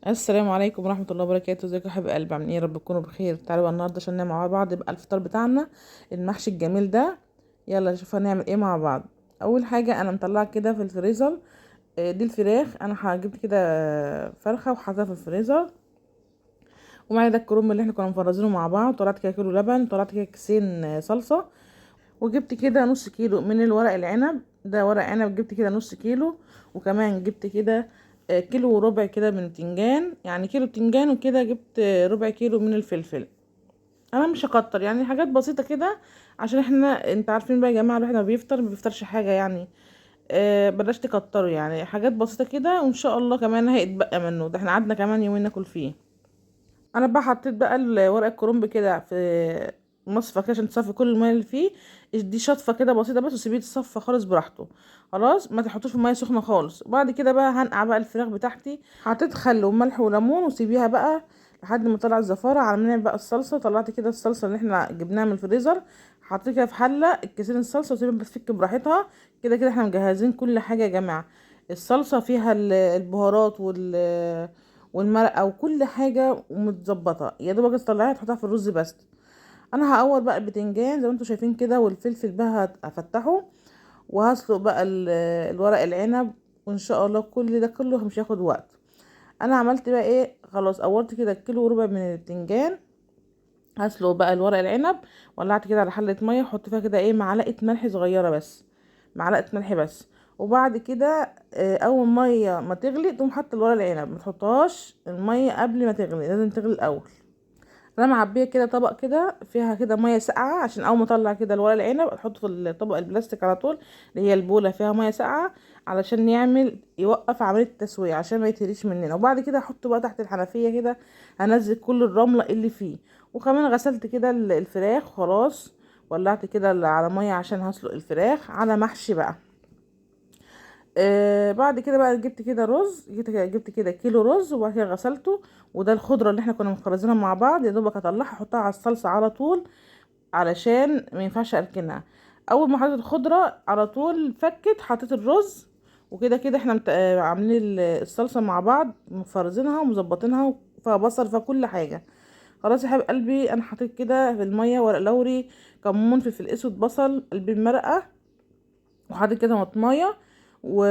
السلام عليكم ورحمة الله وبركاته. ازيكم يا حبايب قلبي؟ عاملين ايه؟ يا رب تكونوا بخير. تعالوا بقى النهارده عشان نعمل مع بعض يبقى الفطار بتاعنا المحشي الجميل ده. يلا نشوف هنعمل ايه مع بعض. اول حاجة انا مطلعه كده في الفريزر. دي الفراخ انا جبت كده فرخة وحطها في الفريزر. ومعايا ده الكرنب اللي احنا كنا مفرزينه مع بعض. طلعت كده كيلو لبن، طلعت كده كيسين صلصة. وجبت كده نص كيلو من الورق العنب، ده ورق عنب جبت كده نص كيلو. وكمان جبت كده كيلو وربع كده من التنجان، يعني كيلو بتنجان. وكده جبت ربع كيلو من الفلفل. انا مش هكتر، يعني حاجات بسيطة كده عشان احنا انت عارفين بقى يا جماعة، الواحد ما بيفطر ما بيفطرش حاجة يعني. بلاش تكتروا، يعني حاجات بسيطة كده وان شاء الله كمان هيتبقى منه، ده احنا قعدنا كمان يومين ناكل فيه. انا بقى حطيت بقى ورق الكرنب كده في مصفى كده عشان تصفي كل الميه اللي فيه. دي شطفه كده بسيطه بس، وسيبيه يتصفى خالص براحته. خلاص ما تحطوش في ميه سخنه خالص. وبعد كده بقى هنقع بقى الفراخ بتاعتي. حطيت خل وملح وليمون وسيبيها بقى لحد ما طلع الزفاره. على ما نعمل بقى الصلصه، طلعت كده الصلصه اللي احنا جبناها من الفريزر. حطيت كده في حله الكيسين الصلصه وسيبها بتفك براحتها. كده كده احنا مجهزين كل حاجه يا جماعه. الصلصه فيها البهارات والمرقه وكل حاجه ومتظبطه، يا دوبك تطلعيها تحطها في الرز بس. انا هقور بقى البتنجان زي ما انتم شايفين كده، والفلفل بقى هفتحه. وهسلق بقى الورق العنب. وان شاء الله كل ده كله مش هياخد وقت. انا عملت بقى ايه، خلاص قورت كده كيلو وربع من البتنجان. هسلق بقى الورق العنب. ولعت كده على حله ميه، احط فيها كده ايه معلقه ملح صغيره بس. معلقه ملح بس. وبعد كده اول ميه ما تغلي تقوم حاطه الورق العنب، ما تحطهاش الميه قبل ما تغلي، لازم تغلي الاول. انا معبيه كده طبق كده فيها كده ميه ساقعه، عشان اول ما اطلع كده الورق العنب احطه في الطبق البلاستيك على طول، اللي هي البوله فيها ميه ساقعه، علشان يوقف عمليه التسويه عشان ما يتهريش مننا. وبعد كده احطه بقى تحت الحنفيه كده، هنزل كل الرمله اللي فيه. وكمان غسلت كده الفراخ خلاص. ولعت كده على ميه عشان هسلق الفراخ على محشي بقى. بعد كده بقى جبت كده رز، جبت كده كيلو رز وبعد كده غسلته. وده الخضره اللي احنا كنا مخرزينها مع بعض، يا دوبك اطلعها احطها على الصلصه على طول، علشان ما ينفعش اركنها. اول ما حطيت الخضره على طول فكت، حطيت الرز. وكده كده احنا عاملين الصلصه مع بعض، مفرزينها ومظبطينها، فيها بصل فيها كل حاجه. خلاص يا حبيب قلبي، انا حطيت كده في الميه ورق لوري، كمون، فلفل اسود، بصل، قلب المرقه. وحطيت كده مطميه و...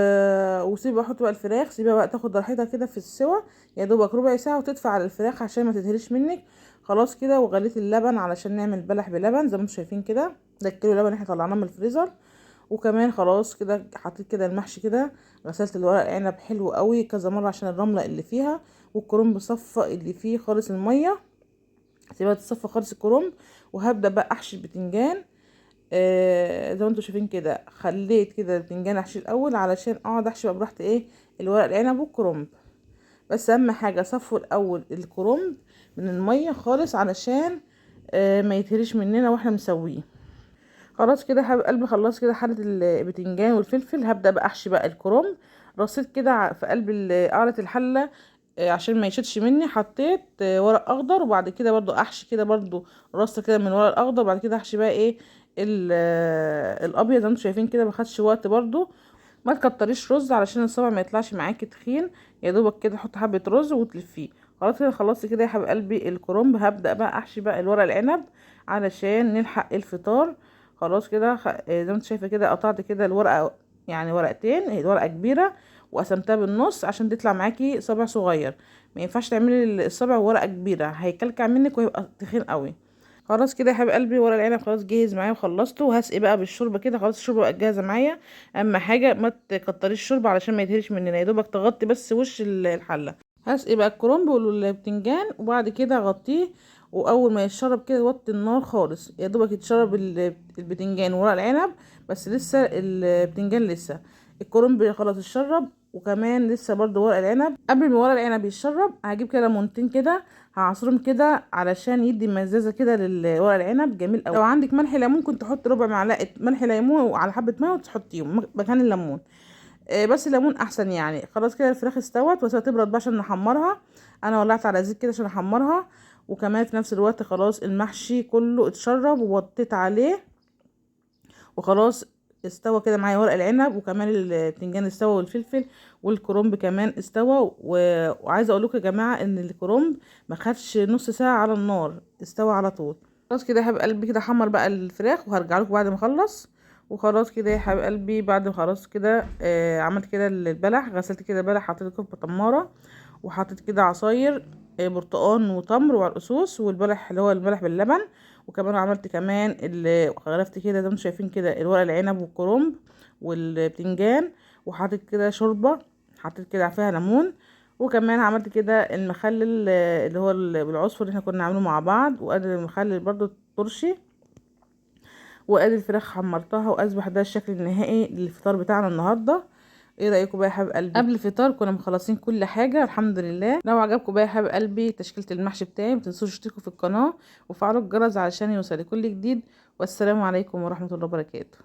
وسيب احط بقى الفراخ، سيبها بقى تاخد راحتها كده في السوا. يا دوبك ربع ساعه وتدفع على الفراخ عشان ما تتهريش منك. خلاص كده. وغليت اللبن علشان نعمل بلح بلبن زي ما انتم شايفين كده. ده الكيلو لبن احنا طلعناه من الفريزر. وكمان خلاص كده حطيت كده المحشي كده. غسلت الورق العنب حلو قوي كذا مره عشان الرمله اللي فيها. والكرنب صفى اللي فيه خالص الميه. سيبها تتصفى خالص الكرنب. وهبدا بقى احشي البتنجان. زي ما انتوا شايفين كده، خليت كده البتنجان احشي الاول علشان اقعد احشي بقى براحتي ايه الورق العنب والكرنب. بس اهم حاجه صفوا الاول الكرنب من الميه خالص، علشان ما يتهريش مننا واحنا مسويه. خلاص كده يا حبيب قلبي، خلاص كده حله البتنجان والفلفل. هبدا بقى احشي بقى الكرنب. رصيت كده في قلب قعرة الحله. عشان ما يشدش مني حطيت ورق اخضر. وبعد كده برضو احشي كده برضو رصه كده من الورق الاخضر. بعد كده احشي بقى ايه الابيض زي ما انتم شايفين كده، ما خدش وقت برضو. ما تكتريش رز علشان الصبع ما يطلعش معاكي تخين. يا دوبك كده حط حبه رز وتلفيه. خلاص كده خلصت كده يا حبيب قلبي الكرنب. هبدا بقى احشي بقى الورق العنب علشان نلحق الفطار. خلاص كده زي ما انت شايفه كده قطعت كده الورقه، يعني ورقتين، هي ورقه كبيره. وقسمتها بالنص عشان تطلع معاكي صبع صغير. ما ينفعش تعملي الصبع ورقه كبيره، هيكلكع منك ويبقى تخين قوي. خلاص كده يا حبيب قلبي ورق العنب خلاص جاهز معايا وخلصته. وهسقي بقى بالشوربه كده. خلاص الشوربه بقت جاهزه معايا. اهم حاجه ما تكتريش الشوربه علشان ما يتهريش مننا، يا دوبك تغطي بس وش الحله. هسقي بقى الكرنب والبتنجان وبعد كده اغطيه. واول ما يتشرب كده وطي النار خالص، يا دوبك يتشرب البتنجان وورق العنب. بس لسه البتنجان لسه. الكرنب خلاص اتشرب. وكمان لسه برضو ورق العنب. قبل ما ورق العنب يتشرب هجيب كده ليمونتين كده، هعصرهم كده علشان يدي مزازه كده للورق العنب جميل قوي. لو عندك ملح ليمون ممكن تحط ربع معلقه ملح ليمون وعلى حبه ميه وتحطيهم مكان الليمون. بس الليمون احسن يعني. خلاص كده الفراخ استوت وسيبها تبرد بقى عشان نحمرها. انا ولعت على زيت كده عشان احمرها. وكمان في نفس الوقت خلاص المحشي كله اتشرب ووطيت عليه. وخلاص استوى كده معايا ورق العنب، وكمان البتنجان استوى، والفلفل والكرنب كمان استوى. وعايزه اقول لكم يا جماعه ان الكرنب ما خدش نص ساعه على النار، استوى على طول. خلاص كده يا حبيب قلبي، كده حمر بقى الفراخ وهرجع لكم بعد ما اخلص. وخلاص كده يا حبيب قلبي، بعد ما خلاص كده عملت كده البلح، غسلت كده البلح، حطيته في تماره، وحطيت كده عصاير برتقان وتمر وعرقسوس، والبلح اللي هو البلح باللبن. وكمان عملت كمان اللي غرفت كده زي ما انتم شايفين كده الورق العنب والكرنب والبتنجان، وحطيت كده شوربه، حطيت كده فيها ليمون. وكمان عملت كده المخلل اللي هو بالعصفر اللي احنا كنا عاملينه مع بعض، وادي المخلل برضو الترشي، وادي الفراخ حمرتها، واصبح ده الشكل النهائي للفطار بتاعنا النهارده. ايه رايكم بقى يا حبايب قلبي؟ قبل الفطار كنا مخلصين كل حاجه الحمد لله. لو عجبكم بقى يا حبايب قلبي تشكيله المحشي بتاعي، متنسوش تشتركوا في القناه وفعلوا الجرس علشان يوصلكوا كل جديد. والسلام عليكم ورحمه الله وبركاته.